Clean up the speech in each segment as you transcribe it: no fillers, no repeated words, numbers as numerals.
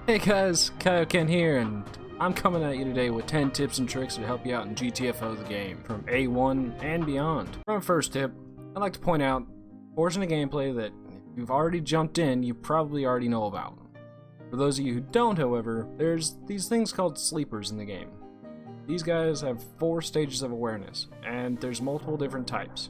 Hey guys, Kaio here, and I'm coming at you today with 10 tips and tricks to help you out in GTFO the game, from A1 and beyond. For my first tip, I'd like to point out a portion of gameplay that if you've already jumped in, you probably already know about. For those of you who don't, however, there's these things called sleepers in the game. These guys have 4 stages of awareness, and there's multiple different types.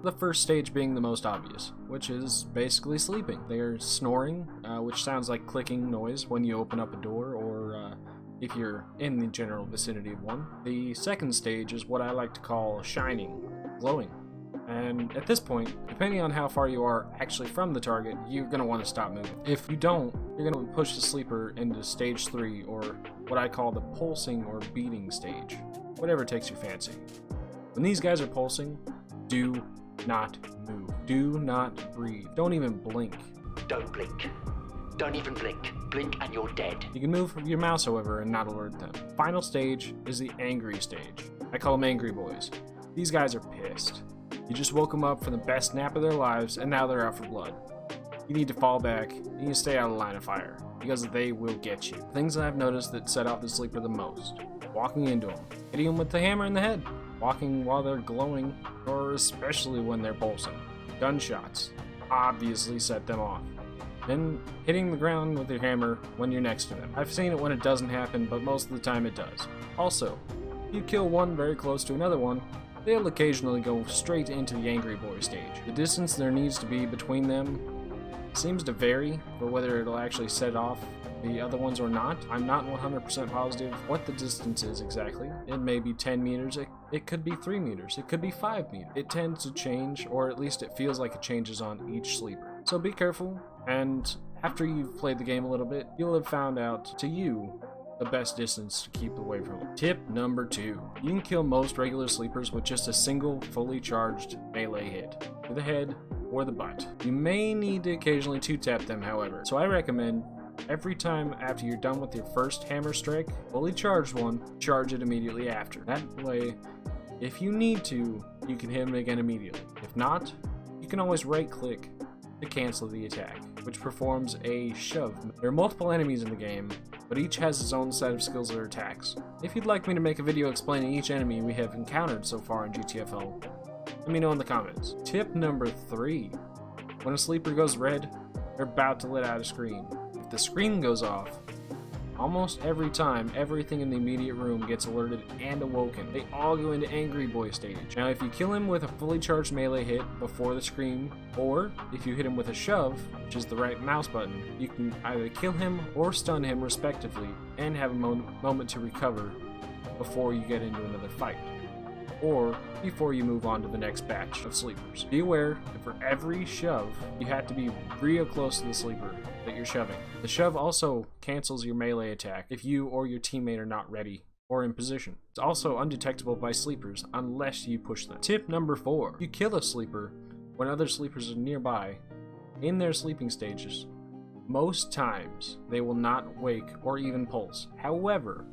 The first stage being the most obvious, which is basically sleeping. They are snoring, which sounds like clicking noise when you open up a door or if you're in the general vicinity of one. The second stage is what I like to call shining, glowing. And at this point, depending on how far you are actually from the target, you're going to want to stop moving. If you don't, you're going to push the sleeper into stage 3, or what I call the pulsing or beating stage, whatever takes your fancy. When these guys are pulsing, do not move. Do not breathe. Don't even blink. Don't blink. Don't even blink. Blink and you're dead. You can move your mouse, however, and not alert them. Final stage is the angry stage. I call them angry boys. These guys are pissed. You just woke them up from the best nap of their lives, and now they're out for blood. You need to fall back, and you stay out of the line of fire, because they will get you. Things that I've noticed that set off the sleeper the most: walking into them, hitting them with the hammer in the head, walking while they're glowing, or especially when they're pulsing. Gunshots obviously set them off. Then hitting the ground with your hammer when you're next to them. I've seen it when it doesn't happen, but most of the time it does. Also, if you kill one very close to another one, they'll occasionally go straight into the angry boy stage. The distance there needs to be between them seems to vary for whether it'll actually set off the other ones or not. I'm not 100% positive what the distance is exactly. It may be 10 meters, it could be 3 meters, it could be 5 meters. It tends to change, or at least it feels like it changes on each sleeper. So be careful, and after you've played the game a little bit, you'll have found out, to you, the best distance to keep away from them. Tip number 2. You can kill most regular sleepers with just a single fully charged melee hit, to the head or the butt. You may need to occasionally 2-tap them, however, so I recommend every time after you're done with your first hammer strike, fully charged one, charge it immediately after. That way, if you need to, you can hit him again immediately. If not, you can always right-click to cancel the attack, which performs a shove. There are multiple enemies in the game, but each has its own set of skills or attacks. If you'd like me to make a video explaining each enemy we have encountered so far in GTFO, let me know in the comments. Tip number 3. When a sleeper goes red, they're about to let out a scream. If the screen goes off, almost every time, everything in the immediate room gets alerted and awoken. They all go into angry boy stage. Now, if you kill him with a fully charged melee hit before the scream, or if you hit him with a shove, which is the right mouse button, you can either kill him or stun him respectively, and have a moment to recover before you get into another fight, or before you move on to the next batch of sleepers. Be aware that for every shove, you have to be real close to the sleeper that you're shoving. The shove also cancels your melee attack if you or your teammate are not ready or in position. It's also undetectable by sleepers unless you push them. Tip number 4. You kill a sleeper when other sleepers are nearby in their sleeping stages. Most times, they will not wake or even pulse. However,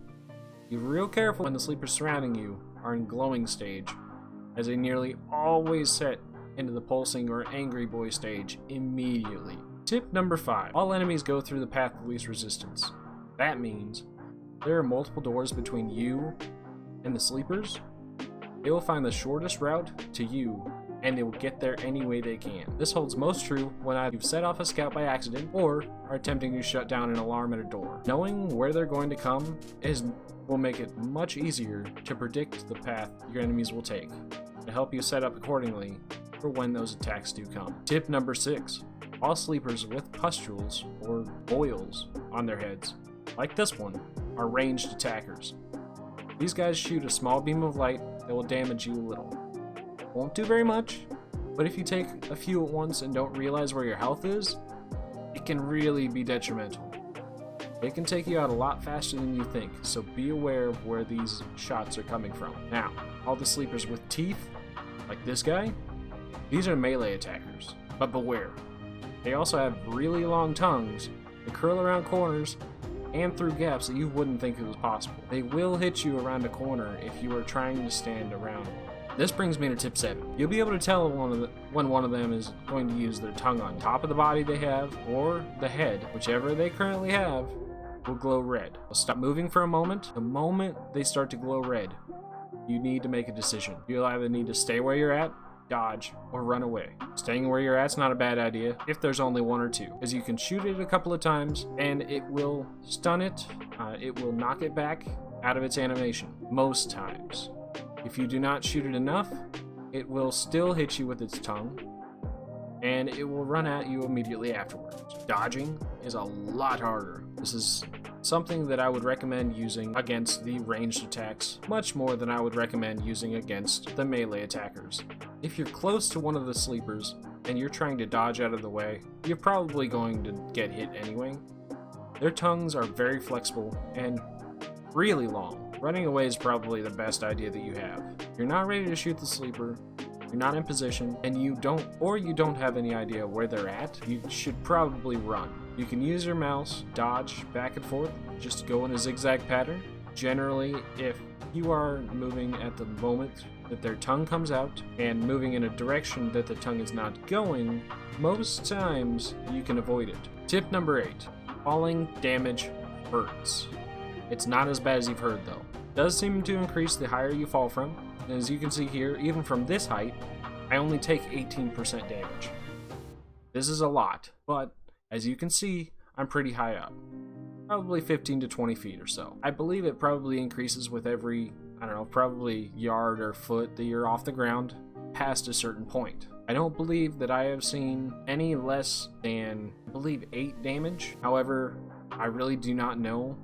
be real careful when the sleepers surrounding you are in glowing stage, as they nearly always set into the pulsing or angry boy stage immediately. Tip number 5. All enemies go through the path of least resistance. That means there are multiple doors between you and the sleepers. They will find the shortest route to you, and they will get there any way they can. This holds most true when either you've set off a scout by accident or are attempting to shut down an alarm at a door. Knowing where they're going to come will make it much easier to predict the path your enemies will take, to help you set up accordingly for when those attacks do come. Tip number 6. All sleepers with pustules or boils on their heads, like this one, are ranged attackers. These guys shoot a small beam of light that will damage you a little. Won't do very much, but if you take a few at once and don't realize where your health is, it can really be detrimental. It can take you out a lot faster than you think, so be aware of where these shots are coming from. Now, all the sleepers with teeth, like this guy, these are melee attackers, but beware. They also have really long tongues that curl around corners and through gaps that you wouldn't think it was possible. They will hit you around a corner if you are trying to stand around This brings me to tip 7. You'll be able to tell when one of them is going to use their tongue on top of the body they have, or the head, whichever they currently have, will glow red. They'll stop moving for a moment. The moment they start to glow red, you need to make a decision. You'll either need to stay where you're at, dodge, or run away. Staying where you're at's not a bad idea if there's only one or two, as you can shoot it a couple of times and it will stun it. It will knock it back out of its animation most times. If you do not shoot it enough, it will still hit you with its tongue and it will run at you immediately afterwards. Dodging is a lot harder. This is something that I would recommend using against the ranged attacks much more than I would recommend using against the melee attackers. If you're close to one of the sleepers and you're trying to dodge out of the way, you're probably going to get hit anyway. Their tongues are very flexible and really long. Running away is probably the best idea that you have. If you're not ready to shoot the sleeper, you're not in position, and you don't have any idea where they're at, you should probably run. You can use your mouse, dodge back and forth, just go in a zigzag pattern. Generally, if you are moving at the moment that their tongue comes out and moving in a direction that the tongue is not going, most times you can avoid it. Tip number 8, falling damage hurts. It's not as bad as you've heard though. It does seem to increase the higher you fall from. And as you can see here, even from this height, I only take 18% damage. This is a lot, but as you can see, I'm pretty high up. Probably 15 to 20 feet or so. I believe it probably increases with every, probably yard or foot that you're off the ground past a certain point. I don't believe that I have seen any less than, 8 damage. However, I really do not know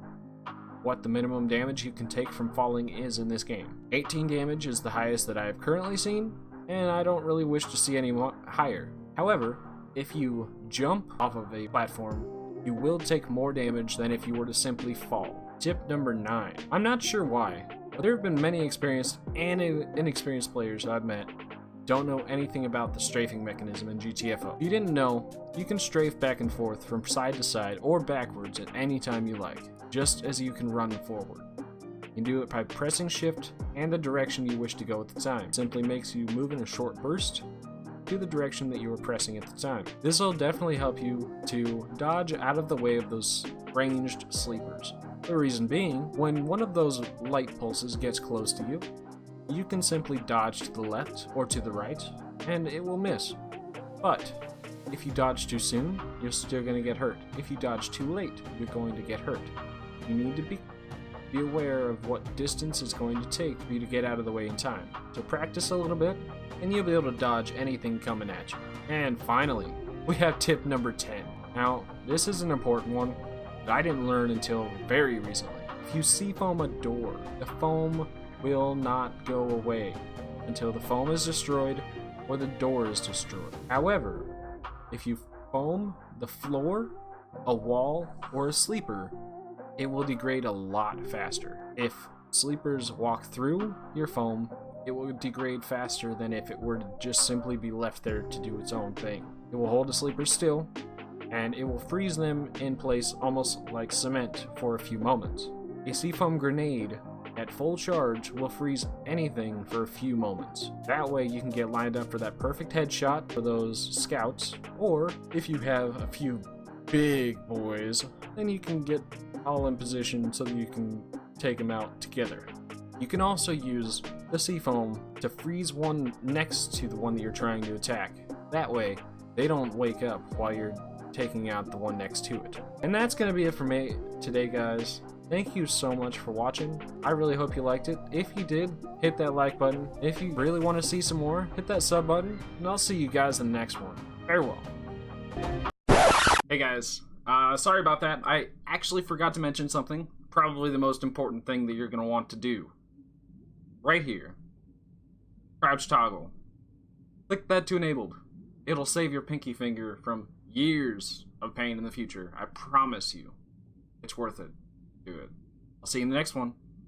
what the minimum damage you can take from falling is in this game. 18 damage is the highest that I have currently seen, and I don't really wish to see any higher. However, if you jump off of a platform, you will take more damage than if you were to simply fall. Tip number 9. I'm not sure why, but there have been many experienced and inexperienced players I've met don't know anything about the strafing mechanism in GTFO. If you didn't know, you can strafe back and forth from side to side or backwards at any time you like, just as you can run forward. You can do it by pressing shift and the direction you wish to go at the time. It simply makes you move in a short burst to the direction that you were pressing at the time. This will definitely help you to dodge out of the way of those ranged sleepers. The reason being, when one of those light pulses gets close to you, you can simply dodge to the left or to the right, and it will miss. But if you dodge too soon, you're still going to get hurt. If you dodge too late, you're going to get hurt. You need to be aware of what distance it's going to take for you to get out of the way in time. So practice a little bit, and you'll be able to dodge anything coming at you. And finally, we have tip number 10. Now, this is an important one that I didn't learn until very recently. If you CFOAM a door, the foam will not go away until the foam is destroyed or the door is destroyed. However, if you foam the floor, a wall, or a sleeper, it will degrade a lot faster. If sleepers walk through your foam, it will degrade faster than if it were to just simply be left there to do its own thing. It will hold the sleepers still, and it will freeze them in place almost like cement for a few moments. A CFOAM grenade at full charge will freeze anything for a few moments. That way you can get lined up for that perfect headshot for those scouts, or if you have a few big boys, then you can get all in position so that you can take them out together. You can also use the CFOAM to freeze one next to the one that you're trying to attack. That way they don't wake up while you're taking out the one next to it. And that's going to be it for me today, guys. Thank you so much for watching. I really hope you liked it. If you did, hit that like button. If you really want to see some more, hit that sub button, and I'll see you guys in the next one. Farewell. Hey guys, sorry about that. I actually forgot to mention something. Probably the most important thing that you're going to want to do. Right here. Crouch toggle. Click that to enabled. It'll save your pinky finger from years of pain in the future. I promise you. It's worth it. Do it. I'll see you in the next one.